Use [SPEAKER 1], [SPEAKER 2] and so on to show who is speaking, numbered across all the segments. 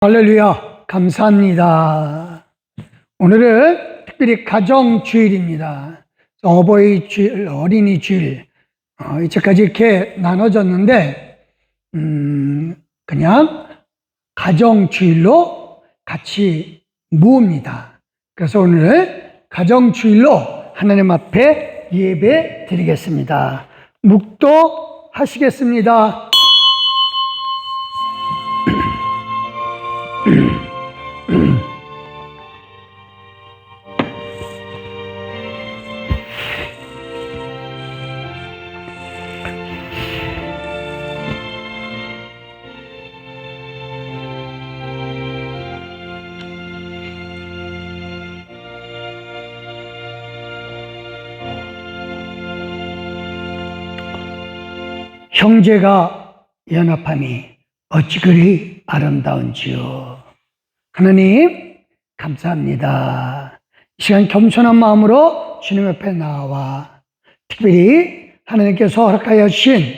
[SPEAKER 1] 할렐루야, 감사합니다. 오늘은 특별히 가정주일입니다. 어버이 주일, 어린이 주일, 이제까지 이렇게 나눠졌는데, 그냥 가정주일로 같이 모읍니다. 그래서 오늘 가정주일로 하나님 앞에 예배 드리겠습니다. 묵도하시겠습니다. 형제가 연합함이 어찌 그리 아름다운지요. 하나님 감사합니다. 이 시간 겸손한 마음으로 주님 앞에 나와 특별히 하나님께서 허락하여 주신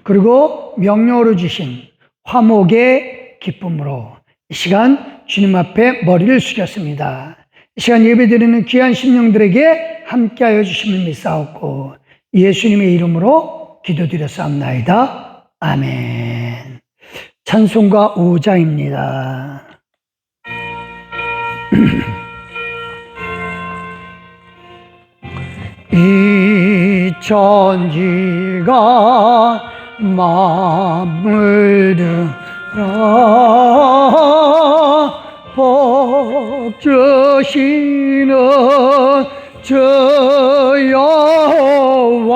[SPEAKER 1] 그리고 명령으로 주신 화목의 기쁨으로 이 시간 주님 앞에 머리를 숙였습니다. 이 시간 예배드리는 귀한 심령들에게 함께하여 주심을 믿사옵고 예수님의 이름으로 기도드렸사옵나이다. 아멘. 찬송가 5장입니다. 이 천지가 만물들아 복 주시는 저 여호와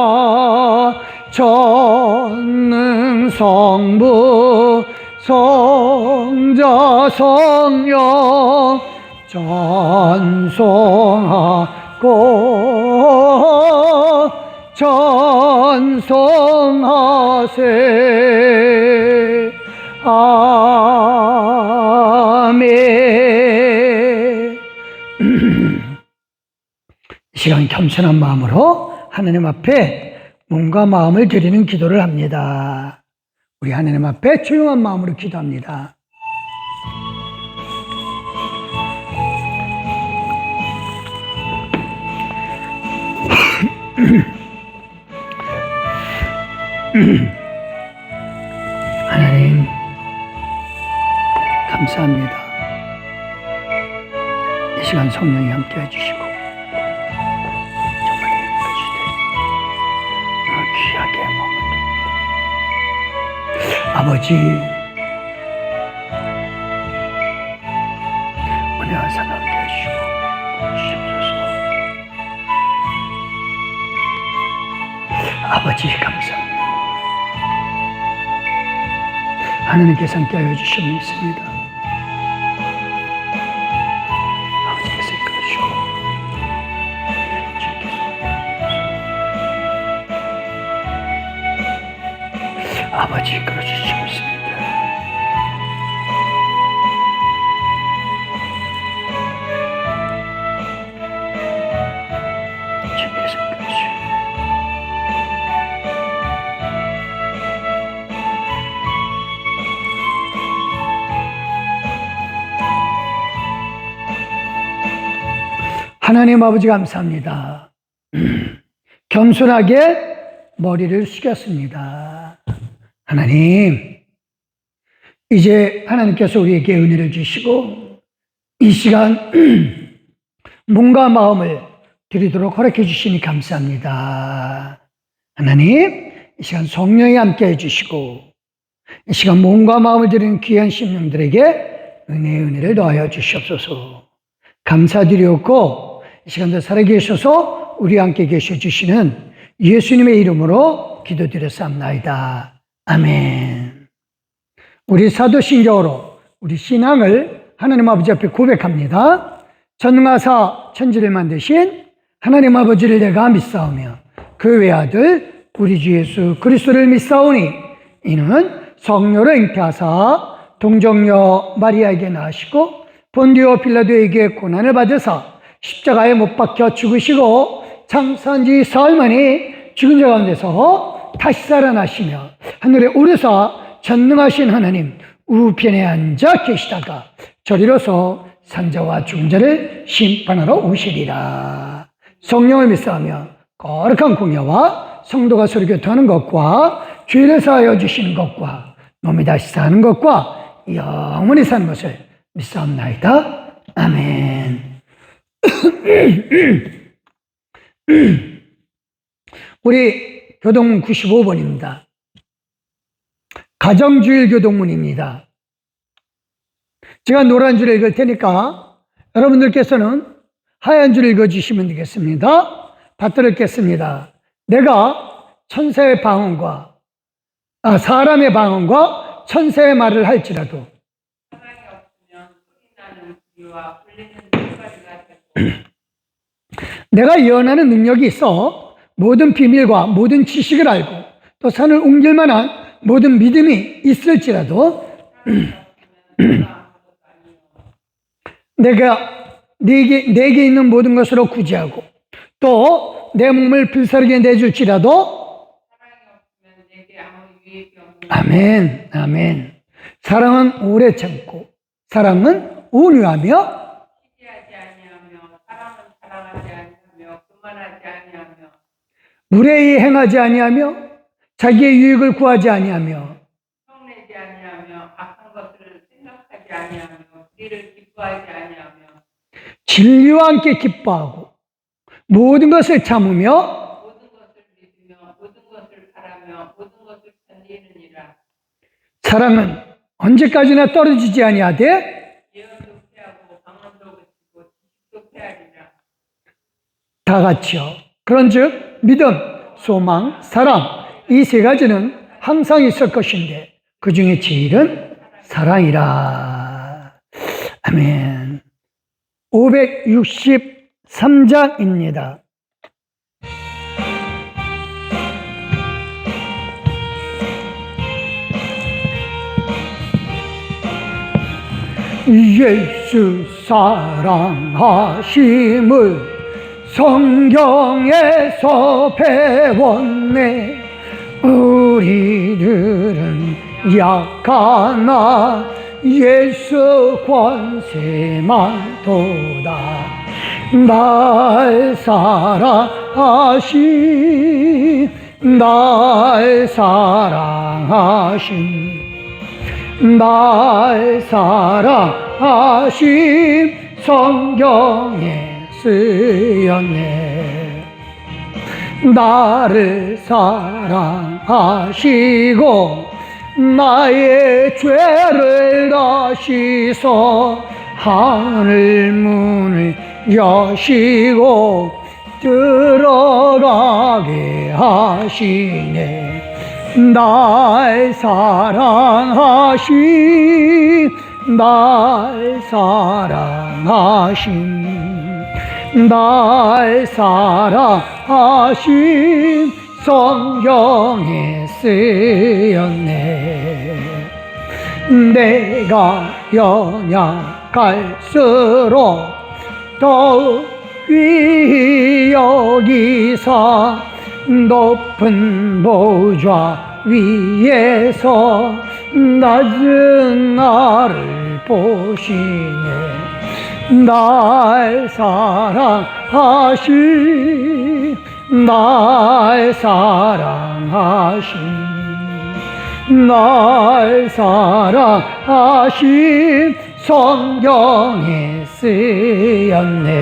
[SPEAKER 1] 전능성부 성자 성령 찬송하고 찬송하세. 아멘. 이 시간 겸손한 마음으로 하나님 앞에 몸과 마음을 드리는 기도를 합니다. 우리 하나님 앞에 조용한 마음으로 기도합니다. 하나님 감사합니다. 이 시간 성령이 함께 해주시고 정말 행복해주시되 귀하게 머물러 아버지 은혜 항상 함께 해주시고 주시옵소서. 아버지 감사합니다. 하나님께서 함께하여 주시면 믿습니다. 아버지께서 이끌어주시고 주님께서 아버지 이끌어주시면 믿습니다. 주님께서 이끌어주시고 하나님 아버지 감사합니다. 겸손하게 머리를 숙였습니다. 하나님, 이제 하나님께서 우리에게 은혜를 주시고 이 시간 몸과 마음을 드리도록 허락해 주시니 감사합니다. 하나님, 이 시간 성령이 함께 해주시고 이 시간 몸과 마음을 드리는 귀한 심령들에게 은혜를 더하여 주시옵소서. 감사드리옵고 이 시간도 살아계셔서 우리와 함께 계셔주시는 예수님의 이름으로 기도드렸사옵나이다. 아멘. 우리 사도신경으로 우리 신앙을 하나님 아버지 앞에 고백합니다. 전능하사 천지를 만드신 하나님 아버지를 내가 믿사오며 그 외아들 우리 주 예수 그리스도를 믿사오니 이는 성령으로 잉태하사 동정녀 마리아에게 나시고 본디오 빌라도에게 고난을 받으사 십자가에 못 박혀 죽으시고 장사한 지 사흘 만에 죽은 자 가운데서 다시 살아나시며 하늘에 오르사 전능하신 하나님 우편에 앉아 계시다가 저리로서 산자와 중자를 심판하러 오시리라. 성령을 믿사하며 거룩한 공예와 성도가 서로 교통하는 것과 죄를 사하여 주시는 것과 몸이 다시 사는 것과 영원히 사는 것을 믿사옵나이다. 아멘. 우리 교동문 95번입니다. 가정주일 교동문입니다. 제가 노란 줄 읽을 테니까 여러분들께서는 하얀 줄 읽어주시면 되겠습니다. 받들어 읽겠습니다. 내가 천사의 방언과 사람의 방언과 천사의 말을 할지라도 내가 예언하는 능력이 있어 모든 비밀과 모든 지식을 알고 또 산을 옮길 만한 모든 믿음이 있을지라도 내가 내게 있는 모든 것으로 구제하고 또 내 몸을 불사르게 내줄지라도 아멘, 아멘. 사랑은 오래 참고 사랑은 온유하며 무례히 행하지 아니하며 자기의 유익을 구하지 아니하며
[SPEAKER 2] 성내지 아니하며 악한 것을 생각하지 아니하며 우리를 기뻐하지 아니하며
[SPEAKER 1] 진리와 함께 기뻐하고 모든 것을 참으며
[SPEAKER 2] 모든 것을 믿으며 모든 것을 바라며 모든 것을 견디느니라.
[SPEAKER 1] 사랑은 언제까지나 떨어지지 아니하되
[SPEAKER 2] 예언도 피하고 방언도 그치고 지식도 피하리라.
[SPEAKER 1] 다 같이요. 그런즉 믿음, 소망, 사랑 이 세 가지는 항상 있을 것인데 그 중에 제일은 사랑이라. 아멘. 563장입니다. 예수 사랑하심을 성경에서 배웠네. 우리들은 약하나 예수 권세만 도다. 날 사랑하신 날 사랑하신 날 사랑하신 성경에 쓰였네. 나를 사랑하시고 나의 죄를 다시서 하늘 문을 여시고 들어가게 하시네. 날 사랑하신 날 사랑하신 날 사랑하신 성경에 쓰였네. 내가 연약할수록 더욱 귀히 여기사 높은 보좌 위에서 낮은 나를 보시네. 날 사랑하신 날 사랑하신 날 사랑하신 성경에 쓰였네.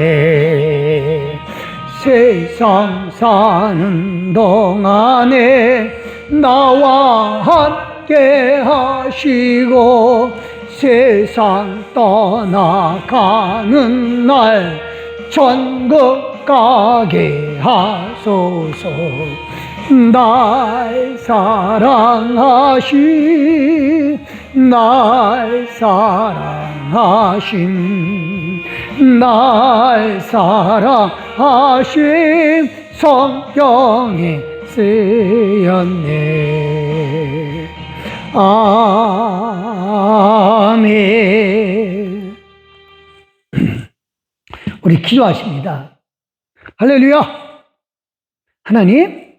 [SPEAKER 1] 세상 사는 동안에 나와 함께 하시고 세상 떠나가는 날 천국 가게 하소서. 날 사랑하신 날 사랑하신 날 사랑하신 성경에 쓰였네. 아멘. 우리 기도하십니다. 할렐루야. 하나님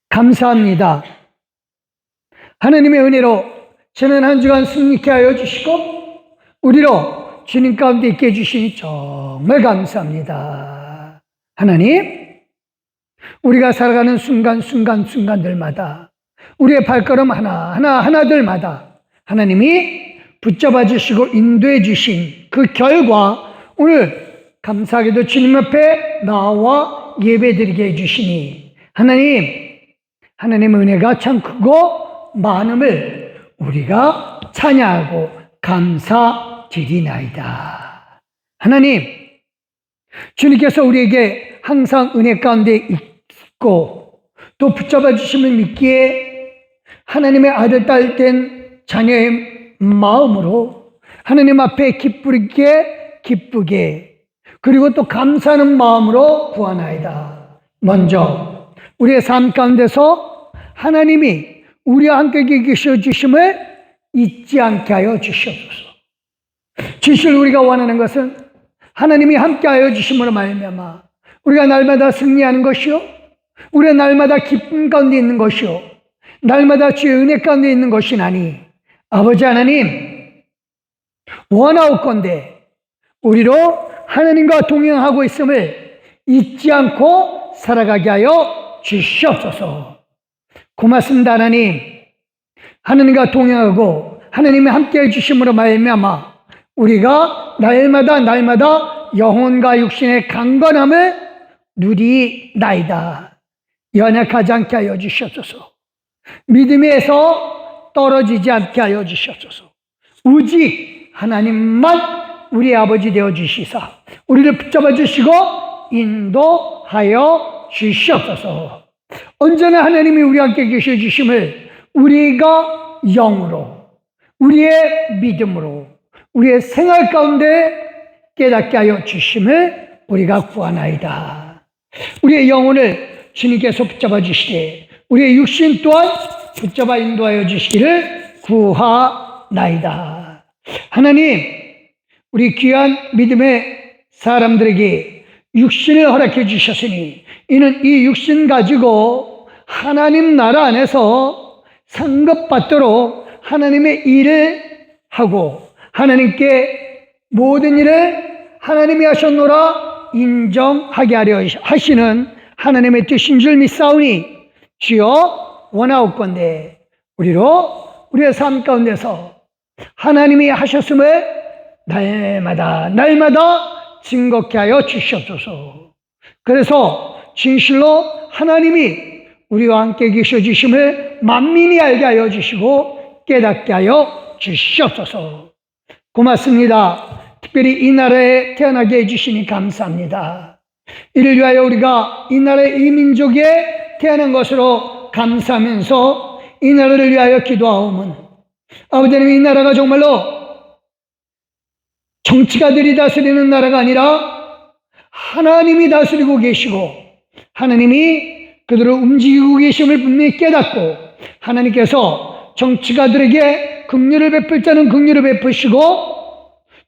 [SPEAKER 1] 감사합니다. 하나님의 은혜로 지난 한 주간 승리케 하여 주시고 우리로 주님 가운데 있게 해주시니 정말 감사합니다. 하나님, 우리가 살아가는 순간순간들마다 우리의 발걸음 하나들마다 하나님이 붙잡아 주시고 인도해 주신 그 결과 오늘 감사하게도 주님 앞에 나와 예배드리게 해주시니 하나님의 은혜가 참 크고 많음을 우리가 찬양하고 감사드리나이다. 하나님, 주님께서 우리에게 항상 은혜 가운데 있고 또 붙잡아 주심을 믿기에 하나님의 아들, 딸 된 자녀의 마음으로 하나님 앞에 기쁘게 그리고 또 감사하는 마음으로 구하나이다. 먼저 우리의 삶 가운데서 하나님이 우리와 함께 계셔 주심을 잊지 않게 하여 주시옵소서. 주실 우리가 원하는 것은 하나님이 함께 하여 주심으로 말미암아 우리가 날마다 승리하는 것이요, 우리가 날마다 기쁨 가운데 있는 것이요, 날마다 주의 은혜 가운데 있는 것이나니 아버지 하나님, 원하옵건대 우리로 하나님과 동행하고 있음을 잊지 않고 살아가게 하여 주시옵소서. 고맙습니다. 하나님과 동행하고 하나님이 함께해 주심으로 말미암아 우리가 날마다 영혼과 육신의 강건함을 누리나이다. 연약하지 않게 하여 주시옵소서. 믿음에서 떨어지지 않게 하여 주시옵소서. 오직 하나님만 우리 아버지 되어 주시사 우리를 붙잡아 주시고 인도하여 주시옵소서. 언제나 하나님이 우리와 함께 계셔 주심을 우리가 영으로, 우리의 믿음으로, 우리의 생활 가운데 깨닫게 하여 주심을 우리가 구하나이다. 우리의 영혼을 주님께서 붙잡아 주시되 우리의 육신 또한 붙잡아 인도하여 주시기를 구하나이다. 하나님, 우리 귀한 믿음의 사람들에게 육신을 허락해 주셨으니 이는 이 육신 가지고 하나님 나라 안에서 상급받도록 하나님의 일을 하고 하나님께 모든 일을 하나님이 하셨노라 인정하게 하려 하시는 하나님의 뜻인 줄 믿사오니 주여 원하옵건대 우리의 삶 가운데서 하나님이 하셨음을 날마다 증거케 하여 주시옵소서. 그래서 진실로 하나님이 우리와 함께 계셔 주심을 만민이 알게 하여 주시고 깨닫게 하여 주시옵소서. 고맙습니다. 특별히 이 나라에 태어나게 해주시니 감사합니다. 이를 위하여 우리가 이 나라의 이 민족에 태어난 것으로 감사하면서 이 나라를 위하여 기도하오면 아버지 하나님, 이 나라가 정말로 정치가들이 다스리는 나라가 아니라 하나님이 다스리고 계시고 하나님이 그들을 움직이고 계심을 분명히 깨닫고 하나님께서 정치가들에게 긍휼을 베풀 자는 긍휼을 베푸시고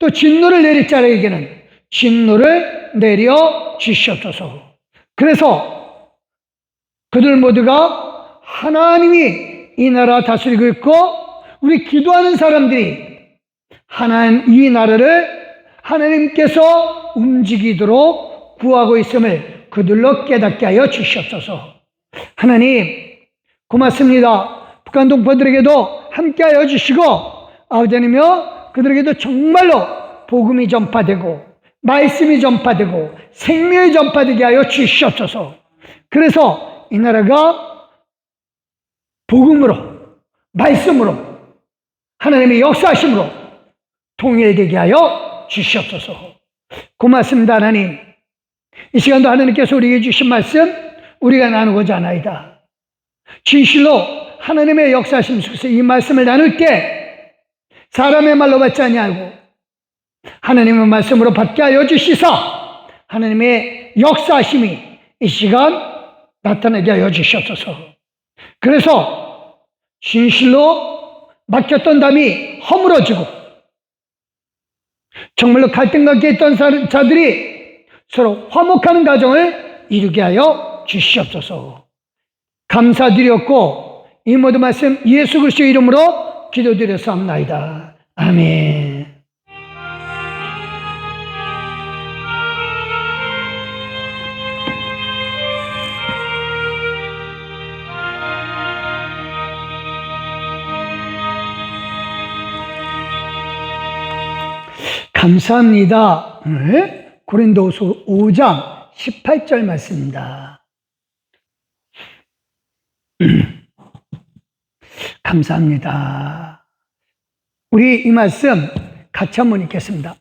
[SPEAKER 1] 또 진노를 내릴 자에게는 진노를 내려 주시옵소서. 그래서 그들 모두가 하나님이 이 나라 다스리고 있고 우리 기도하는 사람들이 이 나라를 하나님께서 움직이도록 구하고 있음을 그들로 깨닫게 하여 주시옵소서. 하나님 고맙습니다. 북한 동포들에게도 함께하여 주시고 아버지 하나님이여 그들에게도 정말로 복음이 전파되고 말씀이 전파되고 생명이 전파되게 하여 주시옵소서. 그래서 이 나라가 복음으로 말씀으로 하나님의 역사하심으로 통일되게 하여 주시옵소서. 고맙습니다. 하나님, 이 시간도 하나님께서 우리에게 주신 말씀 우리가 나누고자 하나이다. 진실로 하나님의 역사하심 속에서 이 말씀을 나눌 때 사람의 말로 받지 아니하고 하나님의 말씀으로 받게 하여 주시사 하나님의 역사하심이 이 시간 나타나게 하여 주시옵소서. 그래서 진실로 맡겼던 담이 허물어지고 정말로 갈등 관계에 있던 자들이 서로 화목하는 가정을 이루게 하여 주시옵소서. 감사드렸고 이 모든 말씀 예수 그리스도의 이름으로 기도드렸사옵나이다. 아멘. 감사합니다. 오늘 고린도후서 5장 18절 말씀입니다. 감사합니다. 우리 이 말씀 같이 한번 읽겠습니다.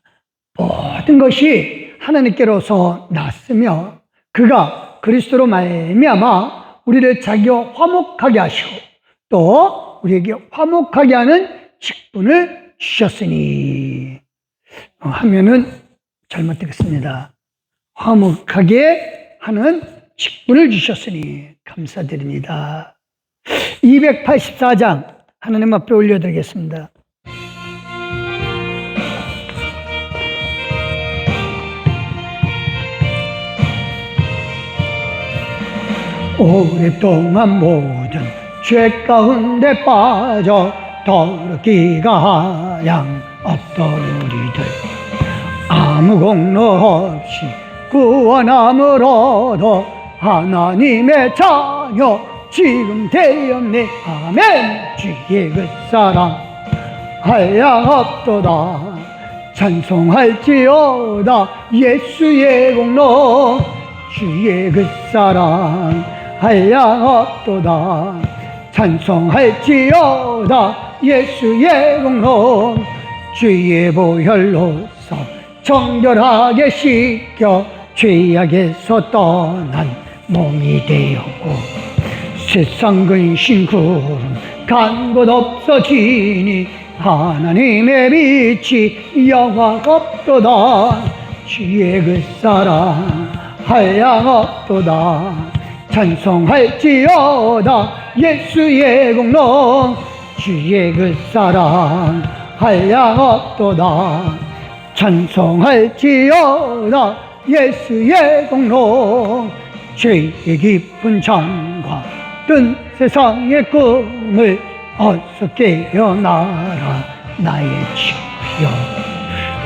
[SPEAKER 1] 모든 것이 하나님께로서 났으며 그가 그리스도로 말미암아 우리를 자기와 화목하게 하시고 또 우리에게 화목하게 하는 직분을 주셨으니 하면은 잘못되겠습니다. 화목하게 하는 직분을 주셨으니 감사드립니다. 284장 하나님 앞에 올려드리겠습니다. 오랫동안 모든 죄 가운데 빠져 더럽기가 하양 없던 우리들 아무 공로 없이 구원함으로도 하나님의 자녀 지금 되었네. 아멘. 주의 그 사랑 한량없도다. 찬송할지어다. 예수의 공로 주의 그 사랑 한량없도다. 찬송할지어다. 예수의 공로 주의 보혈로서 정결하게 씻겨 죄악에서 떠난 몸이 되었고 세상 근심 구름 간 곳 없어지니 하나님의 빛이 영화없도다. 주의 그 사랑 한량없도다. 찬송할지어다. 예수의 공로 주의 그 사랑 한량없도다. 찬송할지어다. 예수의 공로 죄의 깊은 잠과 뜬 세상의 꿈을 어서 깨어나라. 나의 주여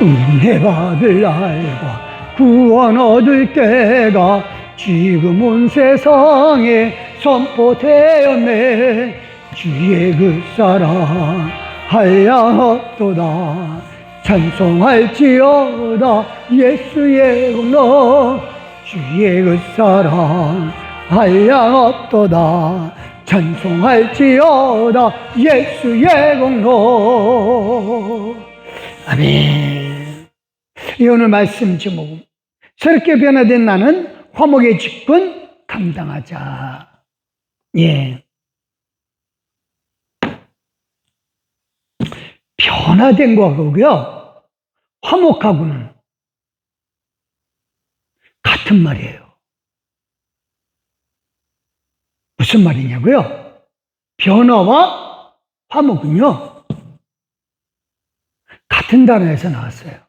[SPEAKER 1] 은혜 받을 날과 구원 얻을 때가 지금 온 세상에 선포되었네. 주의 그 사랑 한량없도다. 찬송할지어다. 예수의 공로 주의 그 사랑 한량없도다. 찬송할지어다. 예수의 공로. 아멘. 이 오늘 말씀 제목은 새롭게 변화된 나는 화목의 직분 감당하자. 예. 변화된 거하고요, 화목하고는 같은 말이에요. 무슨 말이냐고요? 변화와 화목은요, 같은 단어에서 나왔어요.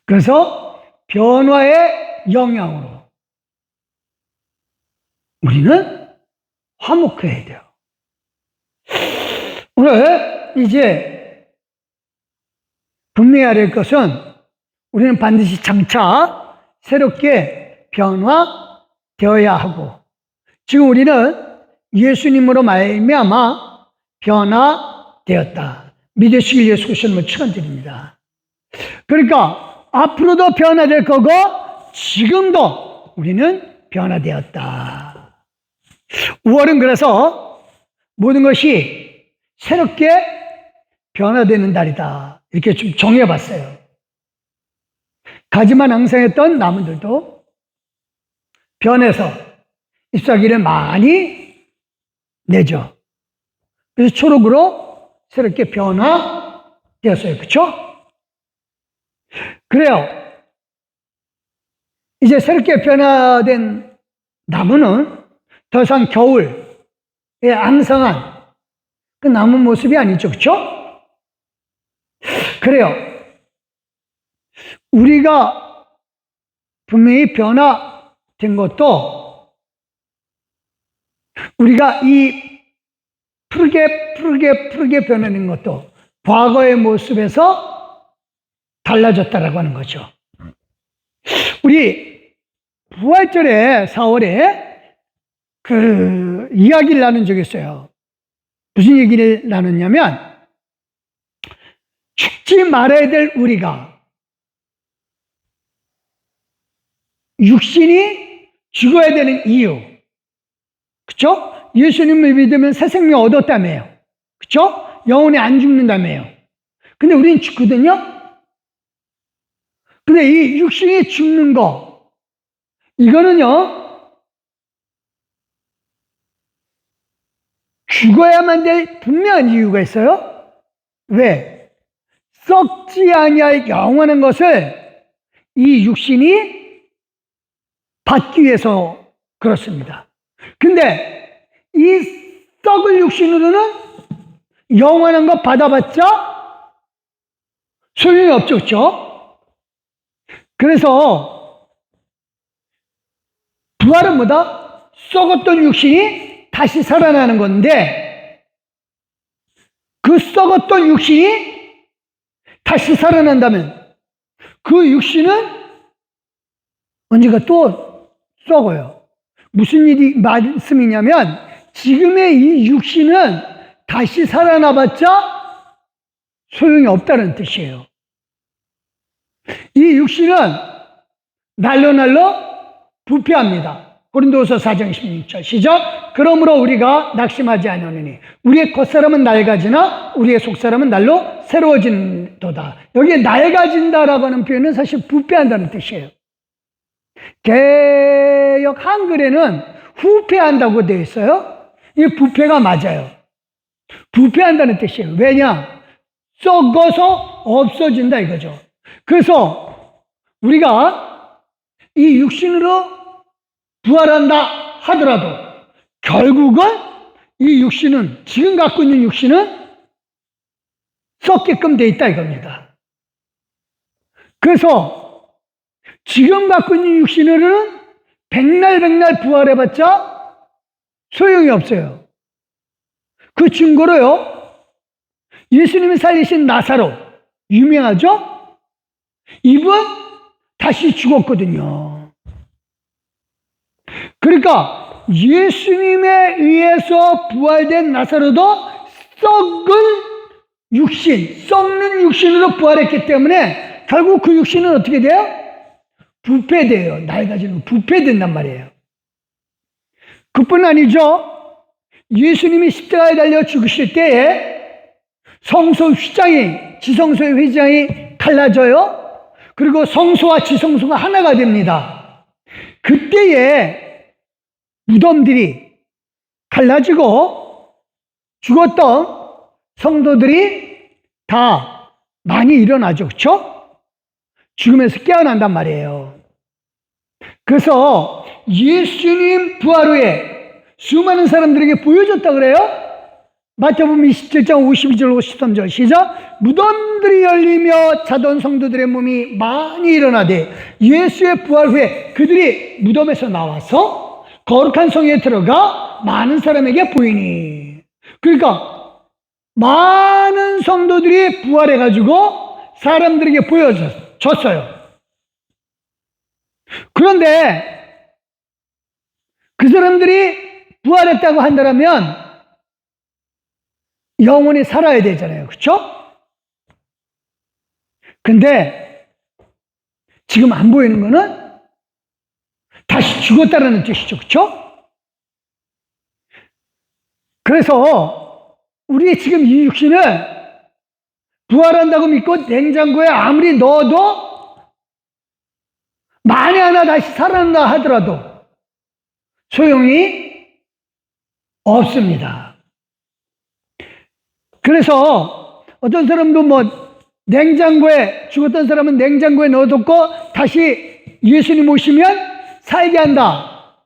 [SPEAKER 1] 그래서 변화의 영향으로 우리는 화목해야 돼요. 오늘 이제 분명해야 될 것은 우리는 반드시 장차 새롭게 변화되어야 하고, 지금 우리는 예수님으로 말미암아 변화되었다. 믿으시길 예수 그리스도로 축원드립니다. 그러니까 앞으로도 변화될 거고 지금도 우리는 변화되었다. 5월은 그래서 모든 것이 새롭게 변화되는 달이다. 이렇게 좀 정해봤어요. 가지만 항상했던 나무들도 변해서 잎사귀를 많이 내죠. 그래서 초록으로 새롭게 변화되었어요. 그렇죠? 그래요. 이제 새롭게 변화된 나무는 더 이상 겨울에 앙상한 그 나무 모습이 아니죠. 그렇죠? 그래요. 우리가 분명히 변화된 것도 우리가 이 푸르게 푸르게 변하는 것도 과거의 모습에서 달라졌다라고 하는 거죠. 우리 부활절에 4월에 그 이야기를 나눈 적이 있어요. 무슨 얘기를 나눴냐면, 죽지 말아야 될 우리가 육신이 죽어야 되는 이유, 그쵸? 예수님을 믿으면 새 생명 얻었다며요. 그쵸? 영원히 안 죽는다며요. 근데 우리는 죽거든요? 근데 이 육신이 죽는 거, 이거는요, 죽어야만 될 분명한 이유가 있어요. 왜? 썩지 아니할 영원한 것을 이 육신이 받기 위해서 그렇습니다. 근데 이 썩을 육신으로는 영원한 것 받아봤자 소용이 없죠, 그렇죠? 그래서 부활은 뭐다? 썩었던 육신이 다시 살아나는 건데, 그 썩었던 육신이 다시 살아난다면 그 육신은 언젠가 또 썩어요. 무슨 일이 말씀이냐면, 지금의 이 육신은 다시 살아나봤자 소용이 없다는 뜻이에요. 이 육신은 날로 부패합니다. 고린도후서 4장 16절 시작. 그러므로 우리가 낙심하지 아니하노니 우리의 겉사람은 낡아지나 우리의 속사람은 날로 새로워진도다. 여기에 낡아진다라고 하는 표현은 사실 부패한다는 뜻이에요. 개역 한글에는 후패한다고 되어 있어요. 이 부패가 맞아요. 부패한다는 뜻이에요. 왜냐? 썩어서 없어진다 이거죠. 그래서 우리가 이 육신으로 부활한다 하더라도 결국은 이 육신은, 지금 갖고 있는 육신은 썩게끔 돼 있다 이겁니다. 그래서 지금 갖고 있는 육신으로는 백날 부활해봤자 소용이 없어요. 그 증거로요, 예수님이 살리신 나사로 유명하죠? 이분 다시 죽었거든요. 그러니까 예수님에 의해서 부활된 나사로도 썩은 육신, 썩는 육신으로 부활했기 때문에 결국 그 육신은 어떻게 돼요? 부패돼요. 낡아지는 부패된단 말이에요. 그뿐 아니죠. 예수님이 십자가에 달려 죽으실 때에 성소 휘장이, 지성소의 휘장이 갈라져요. 그리고 성소와 지성소가 하나가 됩니다. 그때에 무덤들이 갈라지고 죽었던 성도들이 다 많이 일어나죠. 그렇죠? 죽음에서 깨어난단 말이에요. 그래서 예수님 부활 후에 수많은 사람들에게 보여줬다 그래요. 마태복음 27장 52절 53절 시작. 무덤들이 열리며 자던 성도들의 몸이 많이 일어나되 예수의 부활 후에 그들이 무덤에서 나와서 거룩한 성에 들어가 많은 사람에게 보이니. 그러니까 많은 성도들이 부활해가지고 사람들에게 보여줬어요. 그런데 그 사람들이 부활했다고 한다면 영원히 살아야 되잖아요. 그렇죠? 근데 지금 안 보이는 거는 다시 죽었다는 뜻이죠. 그렇죠? 그래서 우리 지금 이 육신을 부활한다고 믿고 냉장고에 아무리 넣어도 만에 하나 다시 살아난다 하더라도 소용이 없습니다. 그래서 어떤 사람도 냉장고에, 죽었던 사람은 냉장고에 넣어뒀고 다시 예수님 오시면 살게 한다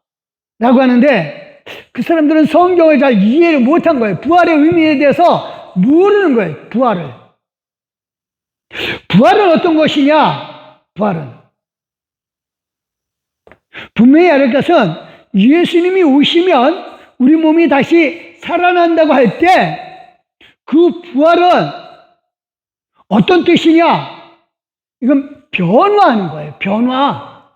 [SPEAKER 1] 라고 하는데, 그 사람들은 성경을 잘 이해를 못한 거예요. 부활의 의미에 대해서 모르는 거예요. 부활은 어떤 것이냐? 부활은 분명히 알을 것은 예수님이 오시면 우리 몸이 다시 살아난다고 할 때 그 부활은 어떤 뜻이냐? 이건 변화하는 거예요. 변화.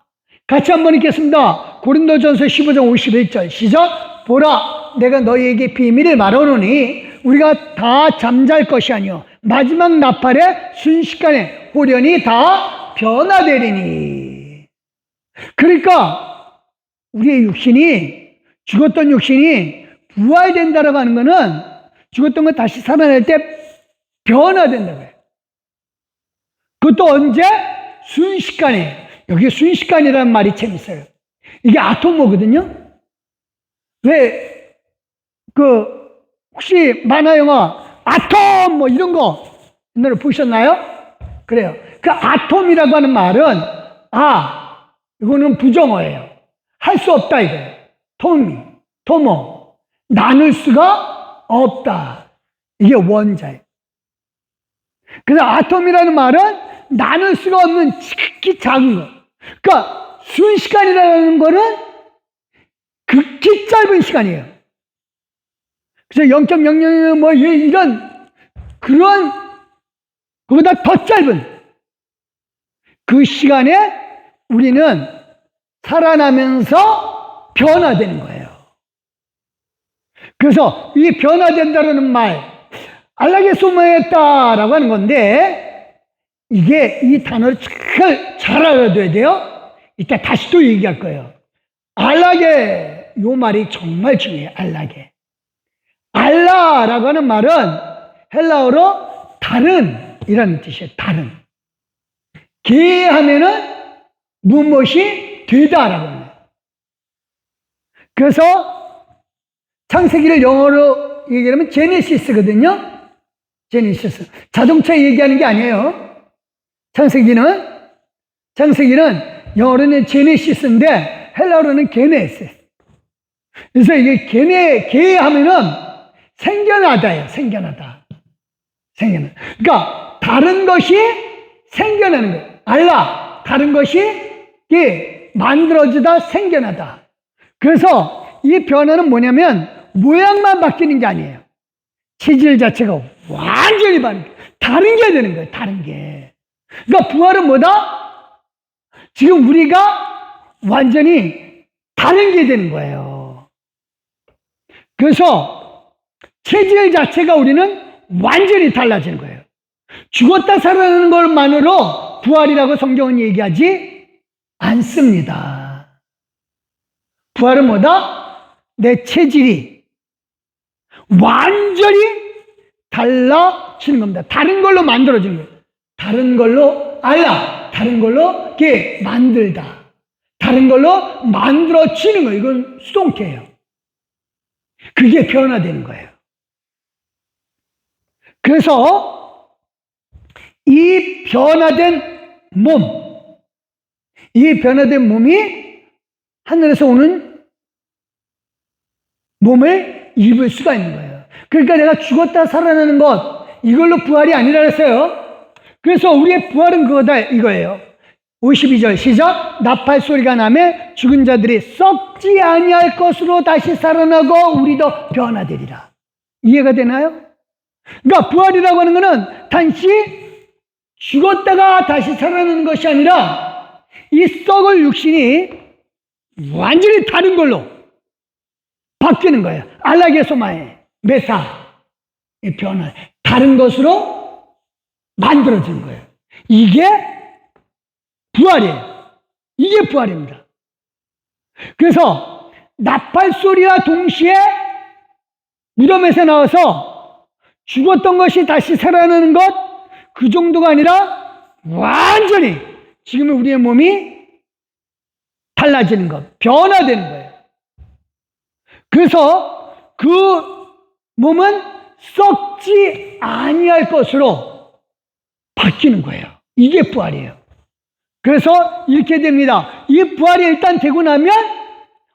[SPEAKER 1] 같이 한번 읽겠습니다. 고린도전서 15장 51절 시작. 보라, 내가 너희에게 비밀을 말하노니 우리가 다 잠잘 것이 아니요 마지막 나팔에 순식간에 호련히 다 변화되리니. 그러니까 우리의 육신이, 죽었던 육신이 부활된다라고 하는 거는 죽었던 거 다시 살아날 때 변화된다고 해요. 그것도 언제? 순식간에. 여기 순식간이라는 말이 재밌어요. 이게 아토모거든요. 왜, 혹시 만화 영화, 아톰, 뭐 이런 거, 옛날에 보셨나요? 그래요. 그 아톰이라고 하는 말은, 이거는 부정어예요. 할 수 없다, 이거예요. 토모. 나눌 수가 없다. 이게 원자예요. 그래서 아톰이라는 말은 나눌 수가 없는 극히 작은 거. 그러니까 순식간이라는 거는 극히 짧은 시간이에요. 그래서 0.00 뭐 이런 그런 그보다 더 짧은 그 시간에 우리는 살아나면서 변화되는 거예요. 그래서 이 변화된다는 말, 알라게 소마했다라고 하는 건데, 이게 이 단어를 잘 알아둬야 돼요. 이따 다시 또 얘기할 거예요. 알라게, 요 말이 정말 중요해요. 알라게. 알라라고 하는 말은 헬라어로 다른 이라는 뜻이에요. 다른. 게하면은 무엇이 되다라고 합니다. 그래서 창세기를 영어로 얘기하면 제네시스거든요. 제네시스. 자동차 얘기하는 게 아니에요. 창세기는 영어로는 제네시스인데 헬라어로는 게네스. 그래서 이게 게하면은 생겨나다예요. 생겨나다. 그러니까 다른 것이 생겨나는 거예요. 알라, 다른 것이 만들어지다, 생겨나다. 그래서 이 변화는 뭐냐면 모양만 바뀌는 게 아니에요. 체질 자체가 완전히 다른 게 되는 거예요. 다른 게. 그러니까 부활은 뭐다? 지금 우리가 완전히 다른 게 되는 거예요. 그래서 체질 자체가 우리는 완전히 달라지는 거예요. 죽었다 살아나는 것만으로 부활이라고 성경은 얘기하지 않습니다. 부활은 뭐다? 내 체질이 완전히 달라지는 겁니다. 다른 걸로 만들어지는 거예요. 다른 걸로 다른 걸로 이렇게 만들다. 다른 걸로 만들어지는 거예요. 이건 수동태예요. 그게 변화되는 거예요. 그래서 이 변화된 몸이 하늘에서 오는 몸을 입을 수가 있는 거예요. 그러니까 내가 죽었다 살아나는 것, 이걸로 부활이 아니라 했어요. 그래서 우리의 부활은 그거다, 이거예요. 52절 시작. 나팔 소리가 나매 죽은 자들이 썩지 아니할 것으로 다시 살아나고 우리도 변화되리라. 이해가 되나요? 그러니까 부활이라고 하는 것은 단지 죽었다가 다시 살아나는 것이 아니라 이 썩을 육신이 완전히 다른 걸로 바뀌는 거예요. 알라게소마에 메사 변화, 다른 것으로 만들어지는 거예요. 이게 부활이에요. 이게 부활입니다. 그래서 나팔 소리와 동시에 무덤에서 나와서 죽었던 것이 다시 살아나는 것, 그 정도가 아니라 완전히 지금의 우리의 몸이 달라지는 것, 변화되는 거예요. 그래서 그 몸은 썩지 아니할 것으로 바뀌는 거예요. 이게 부활이에요. 그래서 이렇게 됩니다. 이 부활이 일단 되고 나면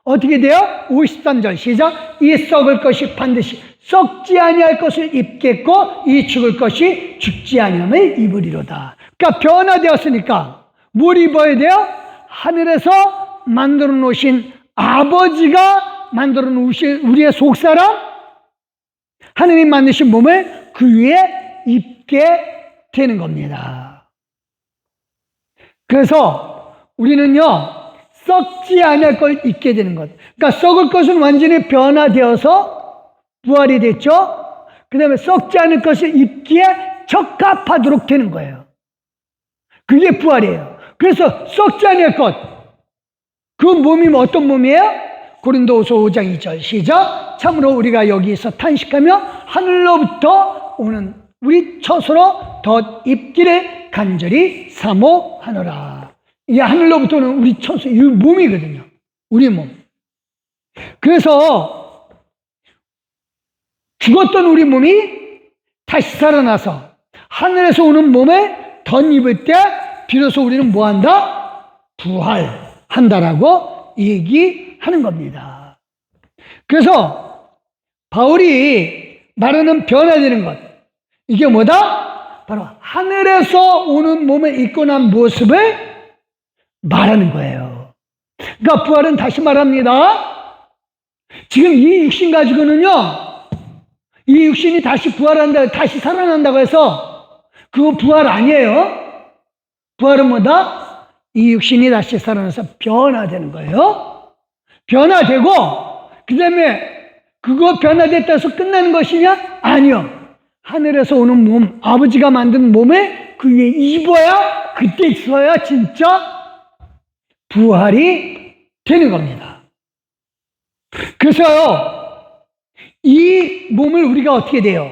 [SPEAKER 1] 어떻게 돼요? 53절 시작. 이 썩을 것이 반드시 썩지 아니할 것을 입겠고 이 죽을 것이 죽지 아니함을 입으리로다. 그러니까 변화되었으니까 뭘 입어야 돼요? 하늘에서 만들어 놓으신 아버지가 만들어 놓으신 우리의 속사람, 하느님 만드신 몸을 그 위에 입게 되는 겁니다. 그래서 우리는요, 썩지 않을 걸 입게 되는 것. 그러니까 썩을 것은 완전히 변화되어서 부활이 됐죠. 그 다음에 썩지 않을 것을 입기에 적합하도록 되는 거예요. 그게 부활이에요. 그래서 썩지 않을 것. 그 몸이 어떤 몸이에요? 고린도후서 5장 2절 시작. 참으로 우리가 여기서 탄식하며 하늘로부터 오는 우리 처소로 덧 입기를 간절히 사모하노라. 이게 하늘로부터 오는 우리 처소, 이 몸이거든요. 우리 몸. 그래서 죽었던 우리 몸이 다시 살아나서 하늘에서 오는 몸에 덧입을 때 비로소 우리는 뭐한다? 부활한다라고 얘기하는 겁니다. 그래서 바울이 말하는 변화되는 것, 이게 뭐다? 바로 하늘에서 오는 몸에 입고 난 모습을 말하는 거예요. 그러니까 부활은 다시 말합니다. 지금 이 육신 가지고는요, 이 육신이 다시 부활한다, 다시 살아난다고 해서 그거 부활 아니에요. 부활은 뭐다? 이 육신이 다시 살아나서 변화되는 거예요. 변화되고, 그 다음에 그거 변화됐다 해서 끝나는 것이냐? 아니요. 하늘에서 오는 몸, 아버지가 만든 몸에 그 위에 입어야, 그때 있어야 진짜 부활이 되는 겁니다. 그래서요, 이 몸을 우리가 어떻게 돼요?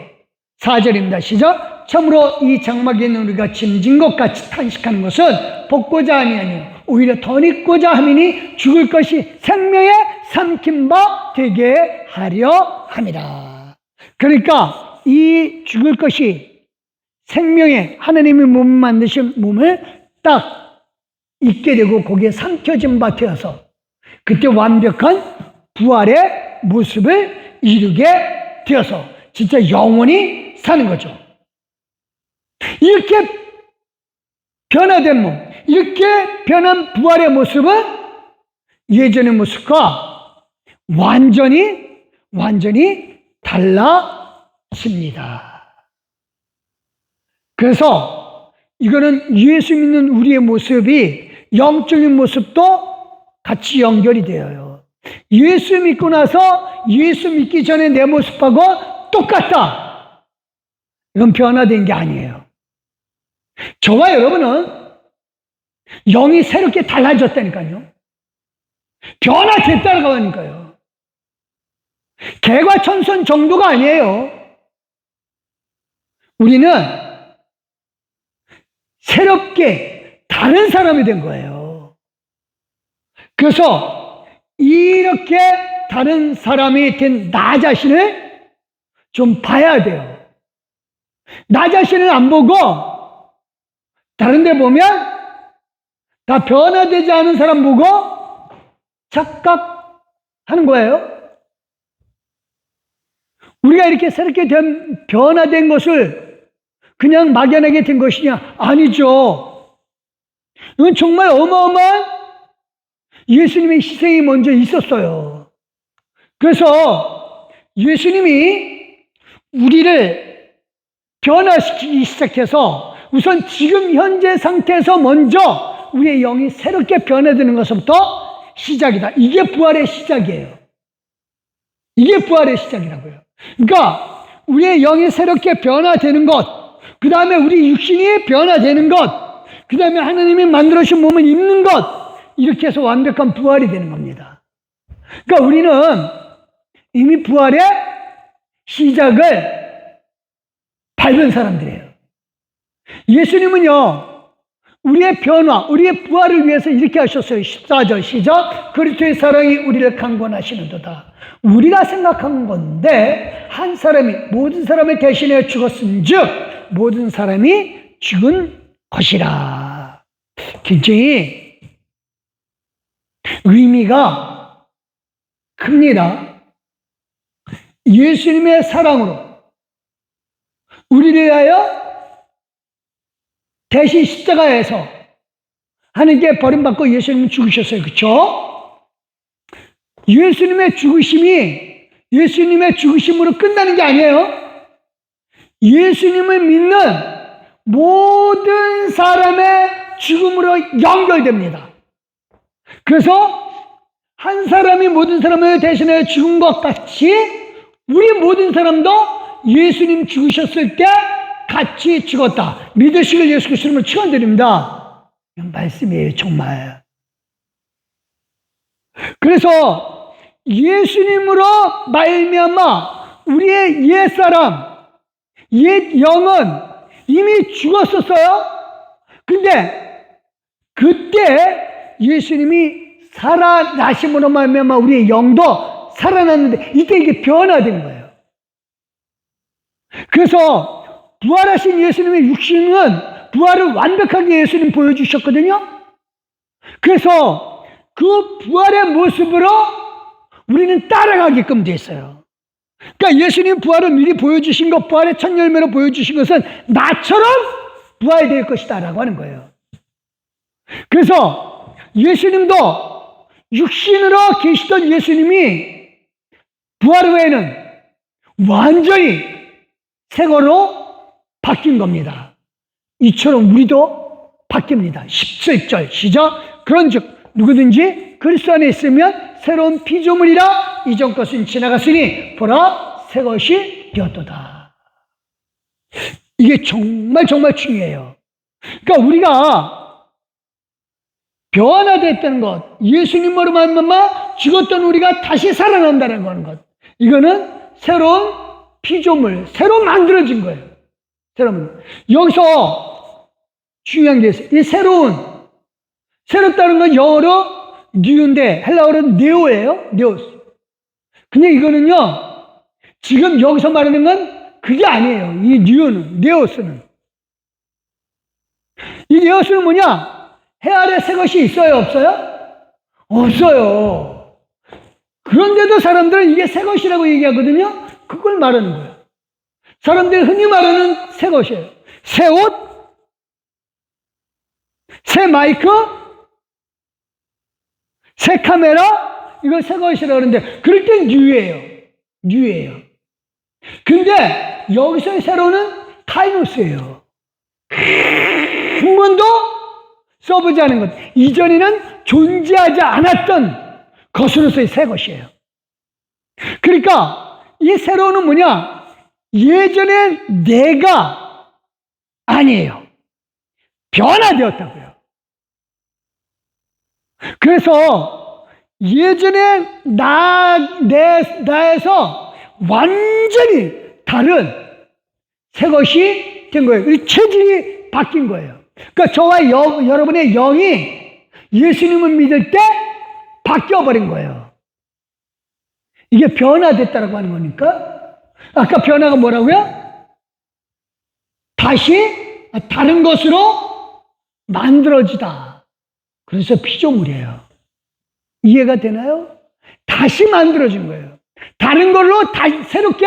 [SPEAKER 1] 4절입니다. 시작. 참으로 이 장막에 있는 우리가 짐진 것 같이 탄식하는 것은 벗고자 함이 아니요 오히려 더 입고자 함이니 죽을 것이 생명에 삼킨 바 되게 하려 함이라. 그러니까 이 죽을 것이 생명에 하나님의 몸 만드신 몸을 딱 입게 되고 거기에 삼켜진 바 되어서 그때 완벽한 부활의 모습을 이루게 되어서 진짜 영원히 사는 거죠. 이렇게 변화된 몸, 이렇게 변한 부활의 모습은 예전의 모습과 완전히 달라집니다. 그래서 이거는 예수 믿는 우리의 모습이 영적인 모습도 같이 연결이 되어요. 예수 믿고 나서 예수 믿기 전에 내 모습하고 똑같다. 이건 변화된 게 아니에요. 저와 여러분은 영이 새롭게 달라졌다니까요. 변화됐다고 하니까요. 개과천선 정도가 아니에요. 우리는 새롭게 다른 사람이 된 거예요. 그래서 이렇게 다른 사람이 된 나 자신을 좀 봐야 돼요. 나 자신을 안 보고 다른 데 보면 다 변화되지 않은 사람 보고 착각하는 거예요. 우리가 이렇게 새롭게 변화된 것을 그냥 막연하게 된 것이냐? 아니죠. 이건 정말 어마어마한 예수님의 희생이 먼저 있었어요. 그래서 예수님이 우리를 변화시키기 시작해서 우선 지금 현재 상태에서 먼저 우리의 영이 새롭게 변화되는 것부터 시작이다. 이게 부활의 시작이에요. 이게 부활의 시작이라고요. 그러니까 우리의 영이 새롭게 변화되는 것, 그 다음에 우리 육신이 변화되는 것, 그 다음에 하나님이 만들어주신 몸을 입는 것, 이렇게 해서 완벽한 부활이 되는 겁니다. 그러니까 우리는 이미 부활의 시작을 밟은 사람들이에요. 예수님은요, 우리의 변화, 우리의 부활을 위해서 이렇게 하셨어요. 14절 시작. 그리스도의 사랑이 우리를 강권하시는도다. 우리가 생각한 건데 한 사람이 모든 사람을 대신해 죽었은즉 모든 사람이 죽은 것이라. 굉장히 의미가 큽니다. 예수님의 사랑으로 우리를 위하여 대신 십자가에서 하나님께 버림받고 예수님은 죽으셨어요. 그렇죠? 예수님의 죽으심이 예수님의 죽으심으로 끝나는 게 아니에요. 예수님을 믿는 모든 사람의 죽음으로 연결됩니다. 그래서 한 사람이 모든 사람을 대신해 죽은 것 같이 우리 모든 사람도 예수님 죽으셨을 때 같이 죽었다. 믿으시길 예수 그리스도로 축원드립니다. 이런 말씀이에요, 정말. 그래서 예수님으로 말미암아 우리의 옛사람, 옛 영은 이미 죽었었어요. 근데 그때 예수님이 살아나심으로 말미암아 우리의 영도 살아났는데 이때 이게 변화된 거예요. 그래서 부활하신 예수님의 육신은 부활을 완벽하게 예수님 보여주셨거든요. 그래서 그 부활의 모습으로 우리는 따라가게끔 됐어요. 그러니까 예수님 부활을 미리 보여주신 것, 부활의 첫 열매로 보여주신 것은 나처럼 부활될 것이다 라고 하는 거예요. 그래서 예수님도 육신으로 계시던 예수님이 부활 후에는 완전히 새 거로 바뀐 겁니다. 이처럼 우리도 바뀝니다. 17절 시작. 그런즉 누구든지 그리스도 안에 있으면 새로운 피조물이라 이전 것은 지나갔으니 보라 새 것이 되었도다. 이게 정말 중요해요. 그러니까 우리가 변화됐다는 것, 예수님으로 말미암아 죽었던 우리가 다시 살아난다는 것, 이거는 새로운 피조물, 새로 만들어진 거예요. 여기서 중요한 게 있어요. 이 새롭다는 건 영어로 뉴인데 헬라어로는 네오예요. 네오스. 근데 이거는요, 지금 여기서 말하는 건 그게 아니에요. 이 뉴는, 네오스는. 이 네오스는 뭐냐? 해 아래 새 것이 있어요, 없어요? 없어요. 그런데도 사람들은 이게 새 것이라고 얘기하거든요. 그걸 말하는 거예요. 사람들이 흔히 말하는 새 것이에요. 새 옷, 새 마이크, 새 카메라, 이걸 새 것이라고 하는데 그럴 땐 뉴예요. 근데 여기서의 새로는 카이노스예요. 한 번도 써보지 않은 것, 이전에는 존재하지 않았던 것으로서의 새 것이에요. 그러니까 이 새로는 뭐냐? 예전에 내가 아니에요. 변화되었다고요. 그래서 예전에 나에서 완전히 다른 새 것이 된 거예요. 이 체질이 바뀐 거예요. 그러니까 저와 여러분의 영이 예수님을 믿을 때 바뀌어버린 거예요. 이게 변화됐다라고 하는 거니까. 아까 변화가 뭐라고요? 다시 다른 것으로 만들어지다. 그래서 피조물이에요. 이해가 되나요? 다시 만들어진 거예요. 다른 걸로 다시 새롭게